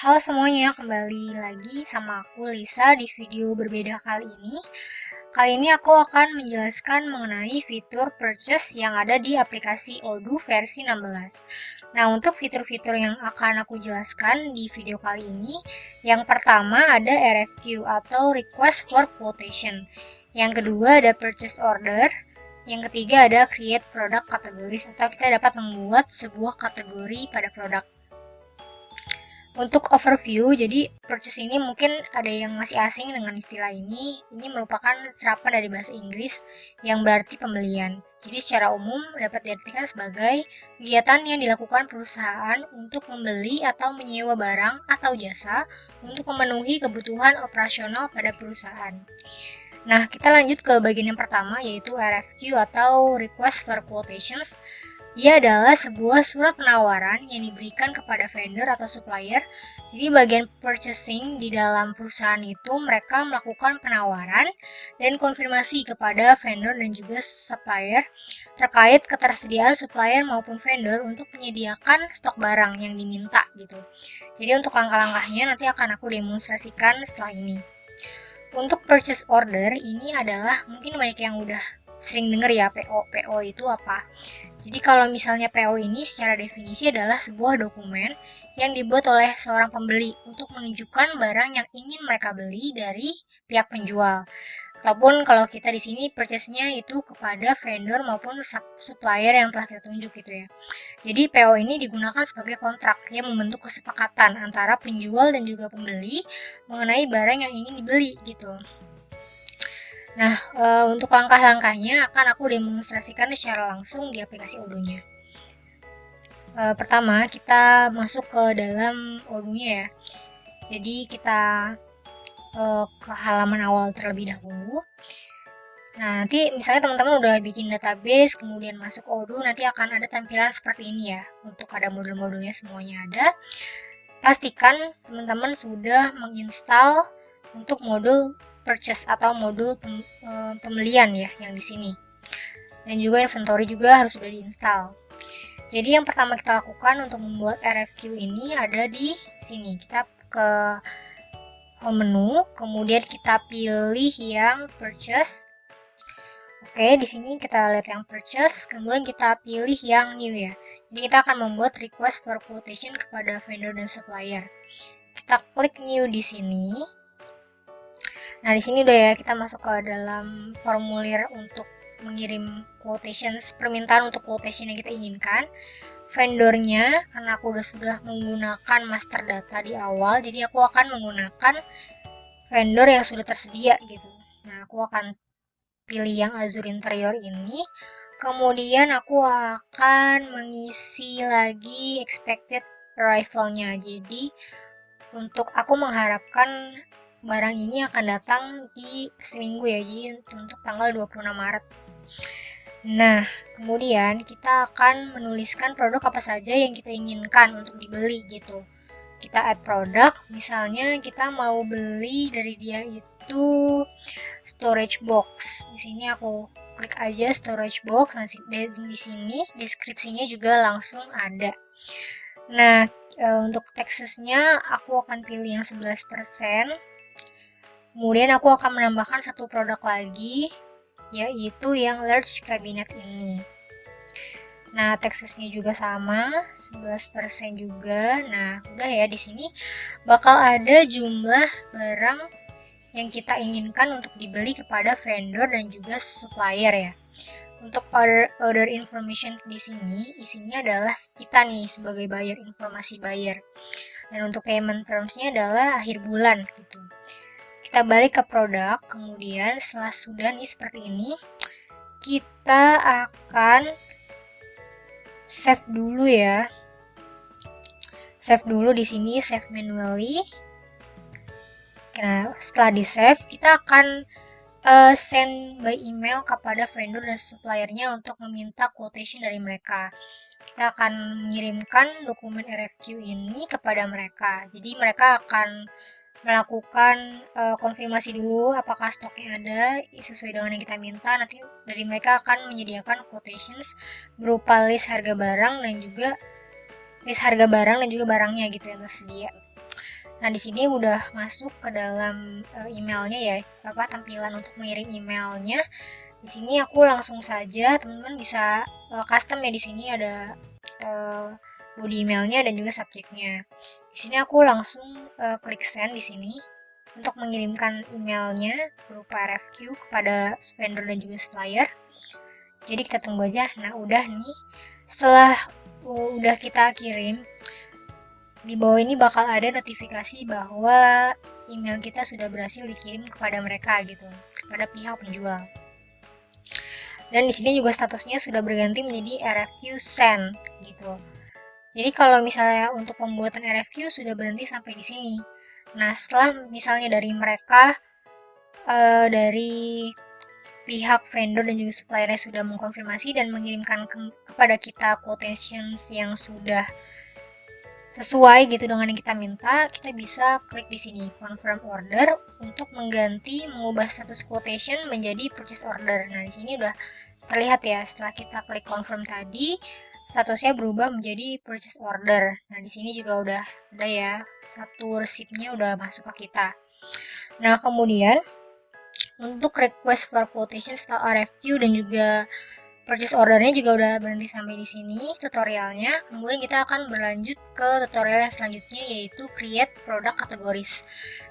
Halo semuanya, kembali lagi sama aku Lisa di video berbeda kali ini. Kali ini aku akan menjelaskan mengenai fitur purchase yang ada di aplikasi Odoo versi 16. Nah, untuk fitur-fitur yang akan aku jelaskan di video kali ini, yang pertama ada RFQ atau Request for Quotation. Yang kedua ada Purchase Order. Yang ketiga ada Create Product Categories atau kita dapat membuat sebuah kategori pada produk. Untuk overview, jadi purchase ini mungkin ada yang masih asing dengan istilah ini. Ini merupakan serapan dari bahasa Inggris yang berarti pembelian. Jadi secara umum dapat diartikan sebagai kegiatan yang dilakukan perusahaan untuk membeli atau menyewa barang atau jasa untuk memenuhi kebutuhan operasional pada perusahaan. Nah, kita lanjut ke bagian yang pertama yaitu RFQ atau Request for Quotations. Ia adalah sebuah surat penawaran yang diberikan kepada vendor atau supplier. Jadi bagian purchasing di dalam perusahaan itu mereka melakukan penawaran dan konfirmasi kepada vendor dan juga supplier terkait ketersediaan supplier maupun vendor untuk menyediakan stok barang yang diminta gitu. Jadi untuk langkah-langkahnya nanti akan aku demonstrasikan setelah ini. Untuk purchase order ini adalah mungkin banyak yang udah sering denger ya PO. PO itu apa? Jadi kalau misalnya PO ini secara definisi adalah sebuah dokumen yang dibuat oleh seorang pembeli untuk menunjukkan barang yang ingin mereka beli dari pihak penjual. Ataupun kalau kita di sini purchase-nya itu kepada vendor maupun supplier yang telah kita tunjuk gitu ya. Jadi PO ini digunakan sebagai kontrak yang membentuk kesepakatan antara penjual dan juga pembeli mengenai barang yang ingin dibeli gitu. Nah, untuk langkah-langkahnya akan aku demonstrasikan secara langsung di aplikasi Odoo-nya. Pertama, kita masuk ke dalam Odoo-nya ya. Jadi kita ke halaman awal terlebih dahulu. Nah, nanti misalnya teman-teman udah bikin database, kemudian masuk Odoo, nanti akan ada tampilan seperti ini ya. Untuk ada modul-modulnya semuanya ada. Pastikan teman-teman sudah menginstal untuk modul purchase atau modul pembelian ya yang di sini. Dan juga inventory juga harus sudah diinstal. Jadi yang pertama kita lakukan untuk membuat RFQ ini ada di sini. Kita ke home menu, kemudian kita pilih yang purchase. Oke, di sini kita lihat yang purchase, kemudian kita pilih yang new ya. Jadi kita akan membuat request for quotation kepada vendor dan supplier. Kita klik new di sini. Nah, di sini udah ya kita masuk ke dalam formulir untuk mengirim quotations, permintaan untuk quotation yang kita inginkan. Vendornya, karena aku sudah menggunakan master data di awal, jadi aku akan menggunakan vendor yang sudah tersedia gitu. Nah, aku akan pilih yang Azure Interior ini. Kemudian aku akan mengisi lagi expected arrival-nya. Jadi, untuk aku mengharapkan barang ini akan datang di seminggu ya, jadi untuk tanggal 26 Maret. Nah, kemudian kita akan menuliskan produk apa saja yang kita inginkan untuk dibeli gitu. Kita add produk, misalnya kita mau beli dari dia itu storage box. Di sini aku klik aja storage box, nah di sini deskripsinya juga langsung ada. Nah, untuk teksnya aku akan pilih yang 11%. Kemudian aku akan menambahkan satu produk lagi, yaitu yang large cabinet ini. Nah, teksnya juga sama, 11% juga. Nah, udah ya di sini bakal ada jumlah barang yang kita inginkan untuk dibeli kepada vendor dan juga supplier ya. Untuk order information di sini isinya adalah kita nih sebagai buyer, informasi buyer. Dan untuk payment terms-nya adalah akhir bulan gitu. Kita balik ke produk, kemudian setelah sudah nih seperti ini, kita akan save dulu ya. Save dulu di sini, save manually. Nah, setelah di save, kita akan send by email kepada vendor dan suppliernya untuk meminta quotation dari mereka. Kita akan mengirimkan dokumen RFQ ini kepada mereka. Jadi mereka akan melakukan konfirmasi dulu apakah stoknya ada sesuai dengan yang kita minta. Nanti dari mereka akan menyediakan quotations berupa list harga barang dan juga barangnya gitu yang tersedia. Nah, di sini udah masuk ke dalam emailnya ya, tampilan untuk mengirim emailnya. Di sini aku langsung saja, teman-teman bisa custom ya. Di sini ada body emailnya dan juga subjeknya. Di sini aku langsung klik send di sini untuk mengirimkan emailnya berupa RFQ kepada vendor dan juga supplier. Jadi kita tunggu aja. Nah, udah nih. Setelah udah kita kirim, di bawah ini bakal ada notifikasi bahwa email kita sudah berhasil dikirim kepada mereka gitu, kepada pihak penjual. Dan di sini juga statusnya sudah berganti menjadi RFQ send gitu. Jadi kalau misalnya untuk pembuatan RFQ sudah berhenti sampai di sini. Nah, setelah misalnya dari mereka dari pihak vendor dan juga suppliernya sudah mengkonfirmasi dan mengirimkan kepada kita quotations yang sudah sesuai gitu dengan yang kita minta, kita bisa klik di sini confirm order untuk mengubah status quotation menjadi purchase order. Nah, di sini udah terlihat ya, setelah kita klik confirm tadi, statusnya berubah menjadi purchase order. Nah, di sini juga udah ada ya, satu resipnya udah masuk ke kita. Nah, kemudian untuk request for quotation atau RFQ dan juga purchase ordernya juga udah berhenti sampai di sini tutorialnya. Kemudian kita akan berlanjut ke tutorial yang selanjutnya, yaitu create product categories.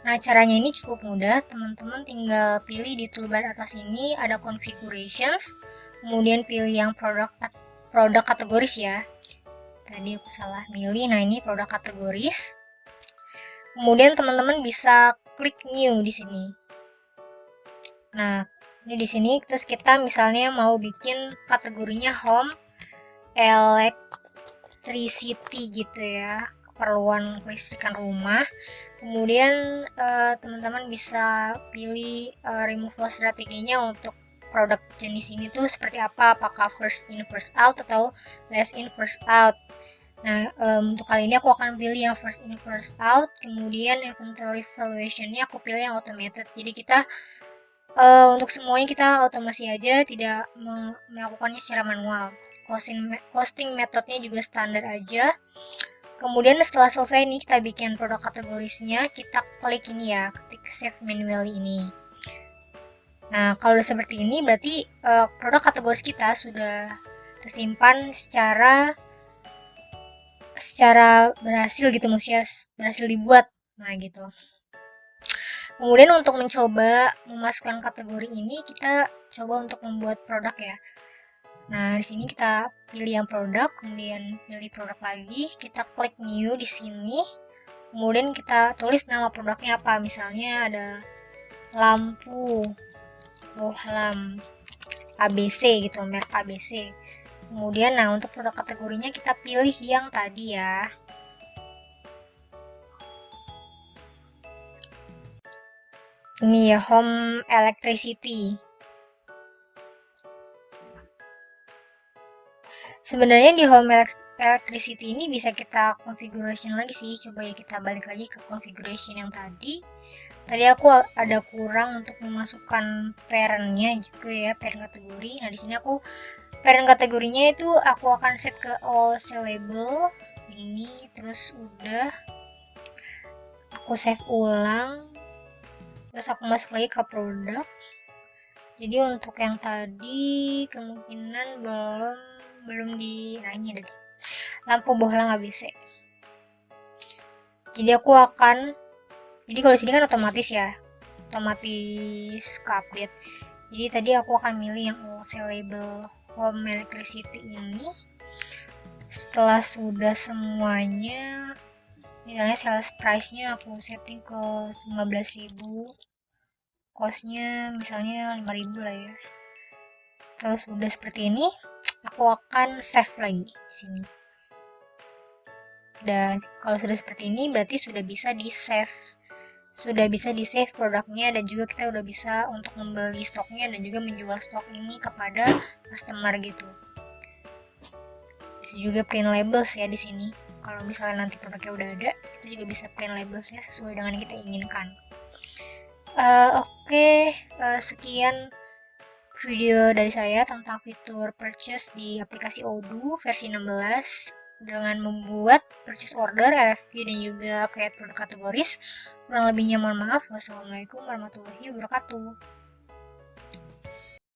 Nah, caranya ini cukup mudah. Teman-teman tinggal pilih di toolbar atas ini ada configurations, kemudian pilih yang product categories ya. Tadi aku salah milih. Nah, ini product categories. Kemudian teman-teman bisa klik new di sini. Nah, ini di sini terus kita misalnya mau bikin kategorinya home electricity gitu ya, keperluan kelistrikan rumah. Kemudian teman-teman bisa pilih removal strateginya untuk produk jenis ini tuh seperti apa, apakah first in first out atau last in first out. Nah, untuk kali ini aku akan pilih yang first in first out. Kemudian inventory valuation-nya aku pilih yang automated. Jadi kita untuk semuanya kita otomasi aja, tidak melakukannya secara manual. Costing metodenya juga standar aja. Kemudian setelah selesai nih kita bikin produk kategorisnya, kita klik ini ya, ketik save manually ini. Nah, kalau udah seperti ini berarti produk kategoris kita sudah tersimpan secara berhasil gitu, maksudnya berhasil dibuat. Nah, gitu. Kemudian untuk mencoba memasukkan kategori ini, kita coba untuk membuat produk ya. Nah, di sini kita pilih yang produk, kemudian pilih produk lagi, kita klik new di sini. Kemudian kita tulis nama produknya apa. Misalnya ada lampu bohlam ABC gitu, merek ABC. Kemudian nah untuk produk kategorinya kita pilih yang tadi ya. Ini ya, home electricity. Sebenarnya di home electricity ini bisa kita configuration lagi sih. Coba ya kita balik lagi ke configuration yang tadi. Tadi aku ada kurang untuk memasukkan parentnya juga ya, parent kategori. Nah, di sini aku parent kategorinya itu aku akan set ke all sellable ini, terus udah aku save ulang. Terus aku masuk lagi ke produk. Jadi untuk yang tadi kemungkinan belum di, nah ini ada deh, lampu bohlam ABC. Jadi aku akan, jadi kalau di sini kan otomatis ya, otomatis ke update. Jadi tadi aku akan milih yang all sellable home electricity ini. Setelah sudah semuanya, misalnya sales price-nya aku setting ke 15.000, cost-nya misalnya 5.000 lah ya. Terus udah seperti ini, aku akan save lagi di sini. Dan kalau sudah seperti ini berarti sudah bisa di save produknya, dan juga kita udah bisa untuk membeli stoknya dan juga menjual stok ini kepada customer gitu. Bisa juga print labels ya di sini. Kalau misalnya nanti produknya udah ada, kita juga bisa print labelsnya sesuai dengan yang kita inginkan. Oke, sekian video dari saya tentang fitur purchase di aplikasi Odoo versi 16. dengan membuat purchase order, RFQ, dan juga create product kategoris. Kurang lebihnya mohon maaf. Wassalamualaikum warahmatullahi wabarakatuh.